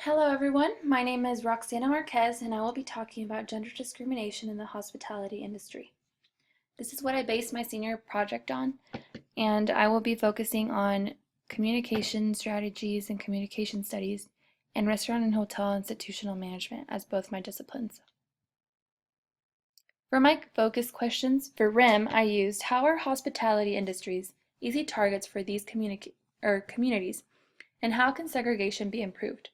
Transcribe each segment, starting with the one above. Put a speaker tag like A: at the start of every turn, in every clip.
A: Hello everyone, my name is Roxana Marquez and I will be talking about gender discrimination in the hospitality industry. This is what I based my senior project on, and I will be focusing on communication strategies and communication studies and restaurant and hotel institutional management as both my disciplines. For my focus questions for RIM, I used how are hospitality industries easy targets for these communities, and how can segregation be improved?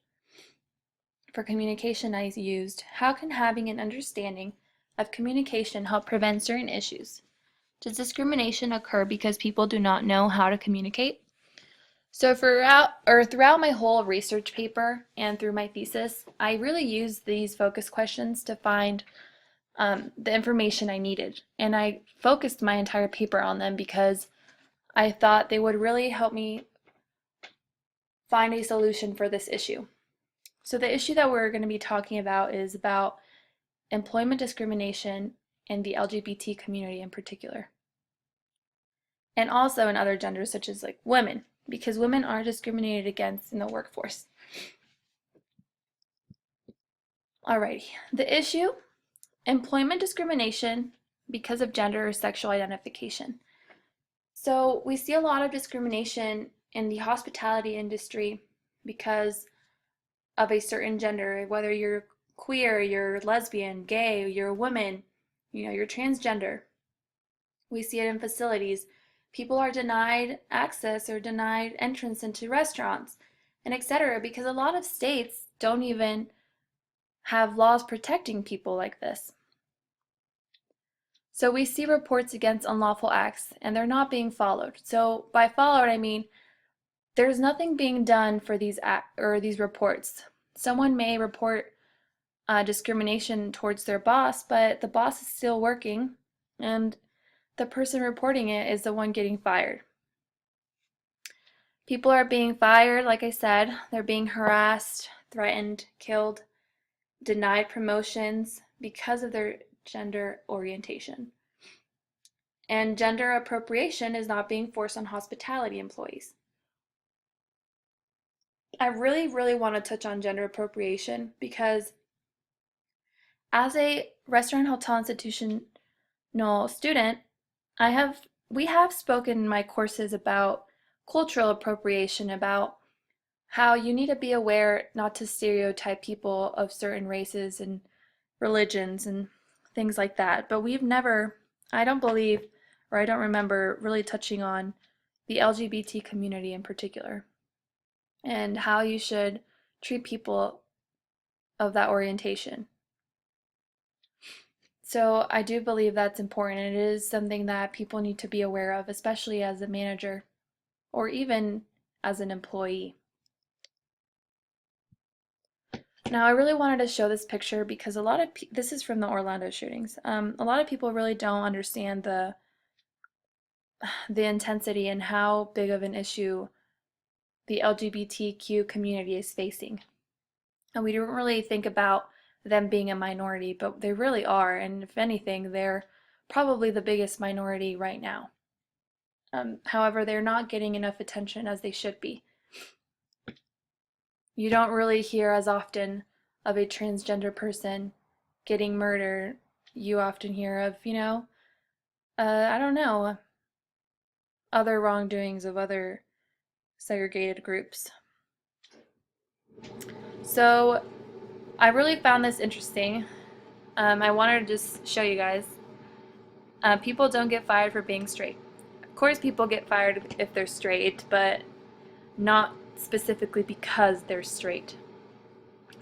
A: For communication, I used how can having an understanding of communication help prevent certain issues? Does discrimination occur because people do not know how to communicate? So throughout my whole research paper and through my thesis, I really used these focus questions to find the information I needed. And I focused my entire paper on them because I thought they would really help me find a solution for this issue. So the issue that we're going to be talking about is about employment discrimination in the LGBT community in particular. And also in other genders such as like women, because women are discriminated against in the workforce. Alrighty, the issue, employment discrimination because of gender or sexual identification. So we see a lot of discrimination in the hospitality industry because of a certain gender, whether you're queer, you're lesbian, gay, you're a woman, you're transgender. We see it in facilities. People are denied access or denied entrance into restaurants and etc. because a lot of states don't even have laws protecting people like this. So we see reports against unlawful acts and they're not being followed. So by followed, I mean there's nothing being done for these reports. Someone may report discrimination towards their boss, but the boss is still working, and the person reporting it is the one getting fired. People are being fired, like I said, they're being harassed, threatened, killed, denied promotions because of their gender orientation. And gender appropriation is not being forced on hospitality employees. I really want to touch on gender appropriation because as a restaurant hotel institutional student, we have spoken in my courses about cultural appropriation, about how you need to be aware not to stereotype people of certain races and religions and things like that. But we've never, I don't believe, or I don't remember really touching on the LGBT community in particular, and how you should treat people of that orientation. So I do believe that's important. It is something that people need to be aware of, especially as a manager or even as an employee. Now I really wanted to show this picture because this is from the Orlando shootings. A lot of people really don't understand the intensity and how big of an issue the LGBTQ community is facing. And we don't really think about them being a minority, but they really are, and if anything, they're probably the biggest minority right now. However, they're not getting enough attention as they should be. You don't really hear as often of a transgender person getting murdered. You often hear of, I don't know, other wrongdoings of other segregated groups. So I really found this interesting. I wanted to just show you guys. People don't get fired for being straight. Of course people get fired if they're straight, but not specifically because they're straight.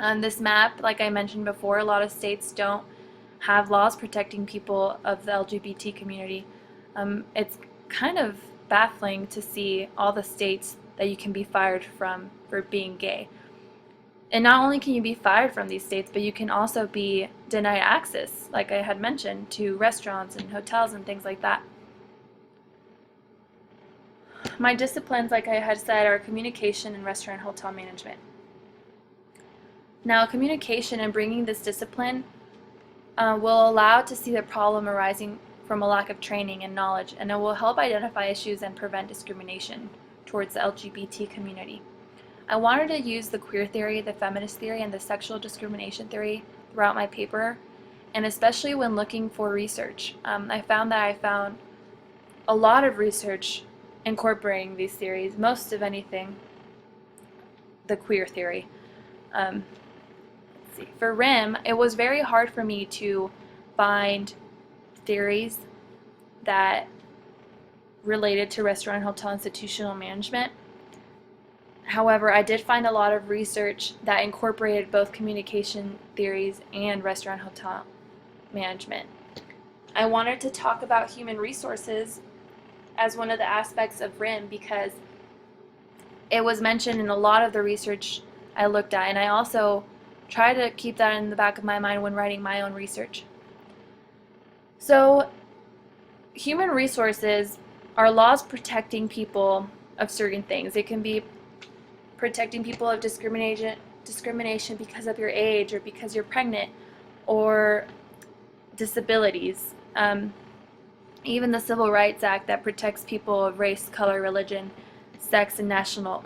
A: On this map, like I mentioned before, a lot of states don't have laws protecting people of the LGBT community. It's kind of baffling to see all the states that you can be fired from for being gay. And not only can you be fired from these states, but you can also be denied access, like I had mentioned, to restaurants and hotels and things like that. My disciplines, like I had said, are communication and restaurant hotel management. Now, communication and bringing this discipline will allow to see the problem arising from a lack of training and knowledge, and it will help identify issues and prevent discrimination towards the LGBT community. I wanted to use the queer theory, the feminist theory, and the sexual discrimination theory throughout my paper, and especially when looking for research. I found a lot of research incorporating these theories, most of anything, the queer theory. Let's see. For RIM, it was very hard for me to find theories that related to restaurant and hotel institutional management. However, I did find a lot of research that incorporated both communication theories and restaurant and hotel management. I wanted to talk about human resources as one of the aspects of RIM because it was mentioned in a lot of the research I looked at, and I also try to keep that in the back of my mind when writing my own research. So, human resources are laws protecting people of certain things. It can be protecting people of discrimination because of your age or because you're pregnant, or disabilities. Even the Civil Rights Act that protects people of race, color, religion, sex, and national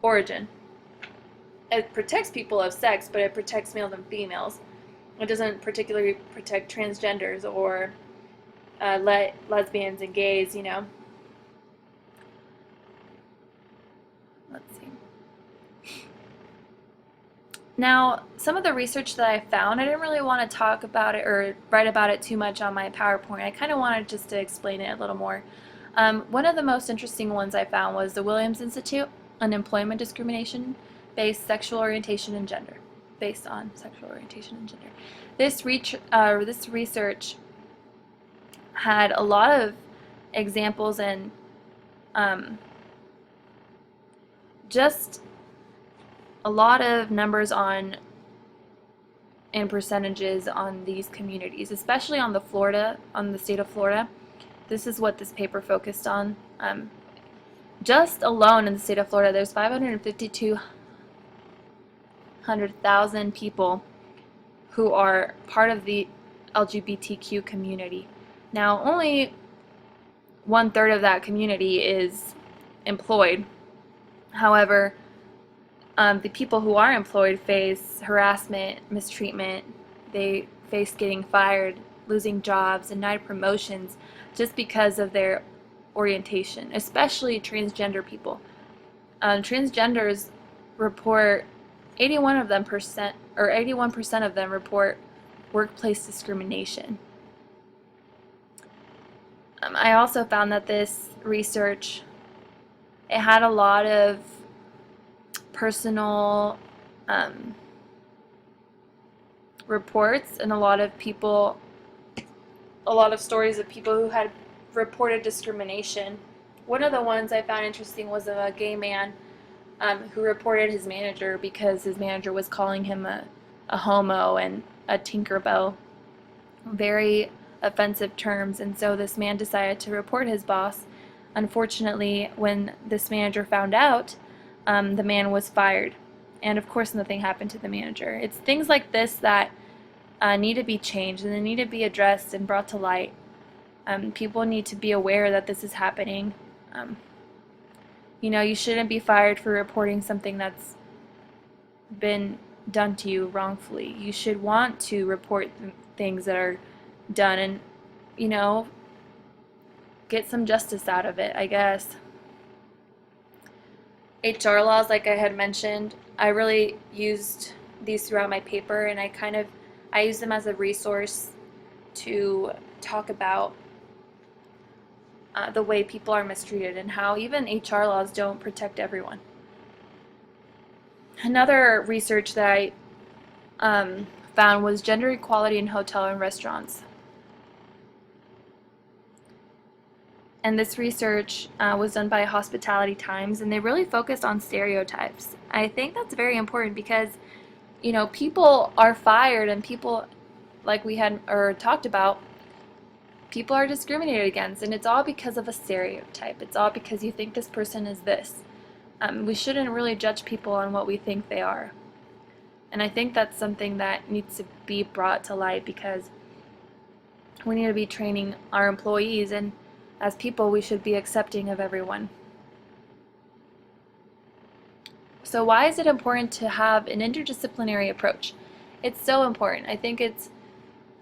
A: origin. It protects people of sex, but it protects males and females. It doesn't particularly protect transgenders or lesbians and gays, you know. Let's see. Now, some of the research that I found, I didn't really want to talk about it or write about it too much on my PowerPoint. I kind of wanted just to explain it a little more. One of the most interesting ones I found was the Williams Institute on Employment Discrimination based on sexual orientation and gender. This research had a lot of examples and just a lot of numbers and percentages on these communities, especially on the state of Florida. This is what this paper focused on. Just alone in the state of Florida, there's 552,000 people who are part of the LGBTQ community. Now, only 1/3 of that community is employed. However, the people who are employed face harassment, mistreatment. They face getting fired, losing jobs, denied promotions just because of their orientation, especially transgender people. Transgenders report 81% of them report workplace discrimination. I also found that this research, it had a lot of personal reports and a lot of stories of people who had reported discrimination. One of the ones I found interesting was a gay man who reported his manager because his manager was calling him a homo and a Tinkerbell. Very offensive terms, and so this man decided to report his boss. Unfortunately, when this manager found out, the man was fired, and of course nothing happened to the manager. It's things like this that need to be changed, and they need to be addressed and brought to light. People need to be aware that this is happening. You know, you shouldn't be fired for reporting something that's been done to you wrongfully. You should want to report things that are done and, you know, get some justice out of it, I guess. HR laws, like I had mentioned, I really used these throughout my paper, and I use them as a resource to talk about the way people are mistreated and how even HR laws don't protect everyone. Another research that I found was gender equality in hotel and restaurants. And this research was done by Hospitality Times, and they really focused on stereotypes. I think that's very important because, you know, people are fired, and people, like we had talked about, people are discriminated against, and it's all because of a stereotype. It's all because you think this person is this. We shouldn't really judge people on what we think they are. And I think that's something that needs to be brought to light, because we need to be training our employees, and as people we should be accepting of everyone. So why is it important to have an interdisciplinary approach? It's so important. I think it's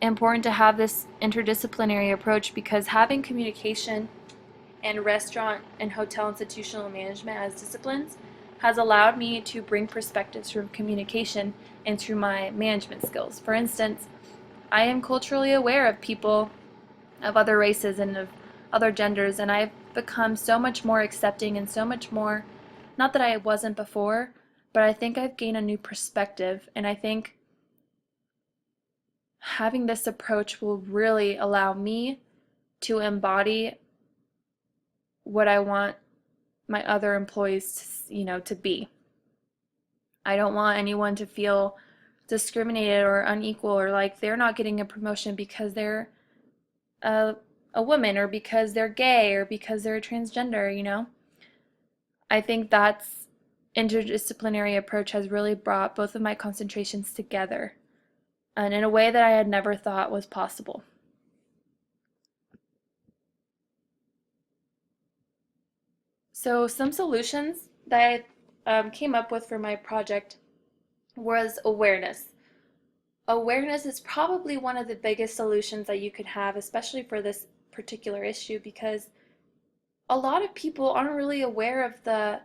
A: important to have this interdisciplinary approach because having communication and restaurant and hotel institutional management as disciplines has allowed me to bring perspectives from communication into my management skills. For instance, I am culturally aware of people of other races and of other genders, and I've become so much more accepting and so much more, not that I wasn't before, but I think I've gained a new perspective, and I think having this approach will really allow me to embody what I want my other employees to be. I don't want anyone to feel discriminated or unequal or like they're not getting a promotion because they're a woman or because they're gay or because they're transgender. I think that's interdisciplinary approach has really brought both of my concentrations together and in a way that I had never thought was possible. So some solutions that I came up with for my project was awareness. Awareness is probably one of the biggest solutions that you could have, especially for this particular issue, because a lot of people aren't really aware of the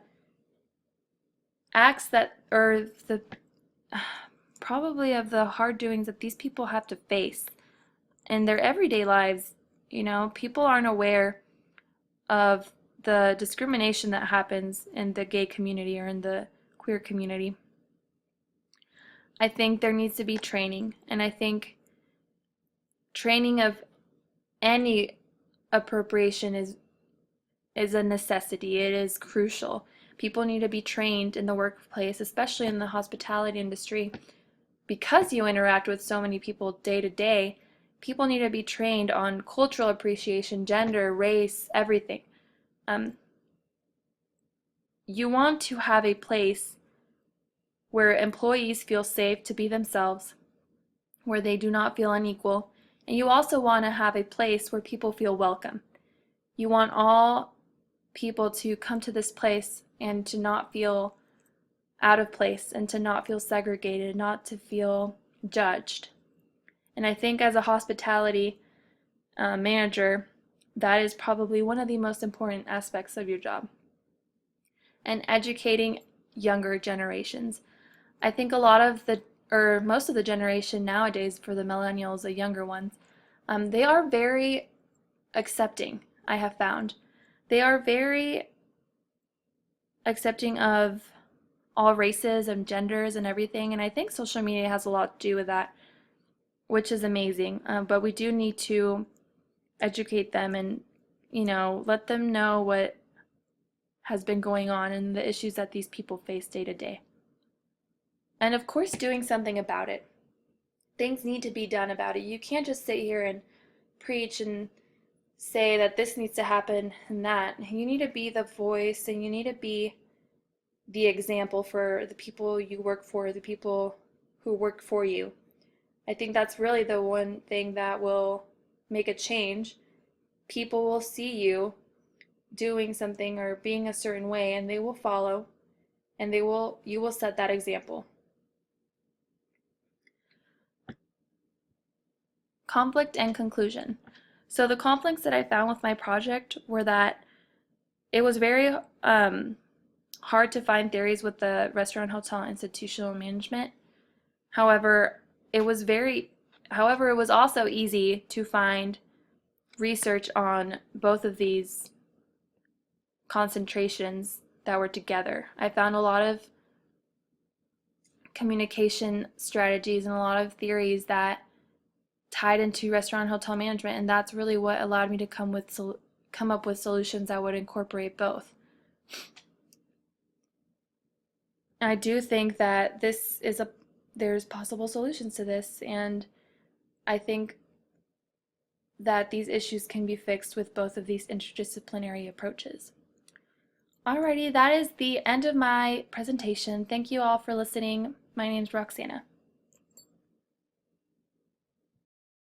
A: acts that, or the probably of the hard doings that these people have to face in their everyday lives. People aren't aware of the discrimination that happens in the gay community or in the queer community. I think there needs to be training, and I think training of any appropriation is a necessity. It is crucial. People need to be trained in the workplace, especially in the hospitality industry. Because you interact with so many people day to day, people need to be trained on cultural appreciation, gender, race, everything. You want to have a place where employees feel safe to be themselves, where they do not feel unequal, and you also want to have a place where people feel welcome. You want all people to come to this place and to not feel out of place and to not feel segregated, not to feel judged. And I think as a hospitality manager, that is probably one of the most important aspects of your job. And educating younger generations. I think a lot of most of the generation nowadays, for the millennials, the younger ones, they are very accepting, I have found. They are very accepting of all races and genders and everything, and I think social media has a lot to do with that, which is amazing. But we do need to educate them and, let them know what has been going on and the issues that these people face day to day. And of course, doing something about it. Things need to be done about it. You can't just sit here and preach and say that this needs to happen and that. You need to be the voice and you need to be the example for the people you work for, the people who work for you. I think that's really the one thing that will make a change. People will see you doing something or being a certain way and they will follow and you will set that example. Conflict and conclusion. So the conflicts that I found with my project were that it was very hard to find theories with the restaurant, hotel, institutional management. However, it was also easy to find research on both of these concentrations that were together. I found a lot of communication strategies and a lot of theories that tied into restaurant and hotel management, and that's really what allowed me to come up with solutions that would incorporate both. I do think that there's possible solutions to this, and I think that these issues can be fixed with both of these interdisciplinary approaches. Alrighty, that is the end of my presentation. Thank you all for listening. My name's Roxana.